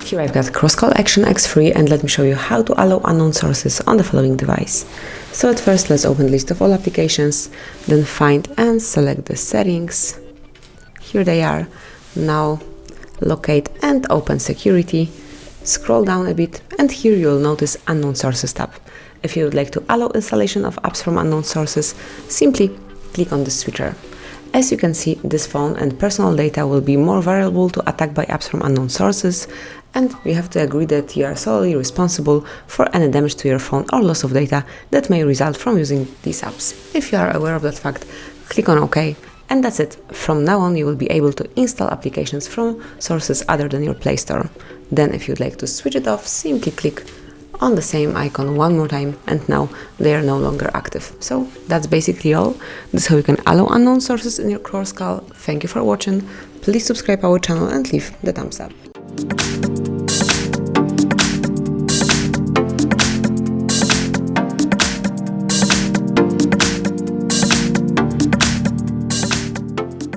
Here I've got CROSSCALL Action-X3, and let me show you how to allow unknown sources on the following device. So at first, let's open the list of all applications, then find and select the settings. Here they are. Now locate and open security. Scroll down a bit, and here you'll notice Unknown Sources tab. If you would like to allow installation of apps from unknown sources, simply click on the switcher. As you can see, this phone and personal data will be more vulnerable to attack by apps from unknown sources, and you have to agree that you are solely responsible for any damage to your phone or loss of data that may result from using these apps. If you are aware of that fact, click on OK, and that's it. From now on, you will be able to install applications from sources other than your Play Store. Then, if you'd like to switch it off, simply click on the same icon one more time, and now they are no longer active. So that's basically all. This is how you can allow unknown sources in your CROSSCALL. Thank you for watching. Please subscribe our channel and leave the thumbs up.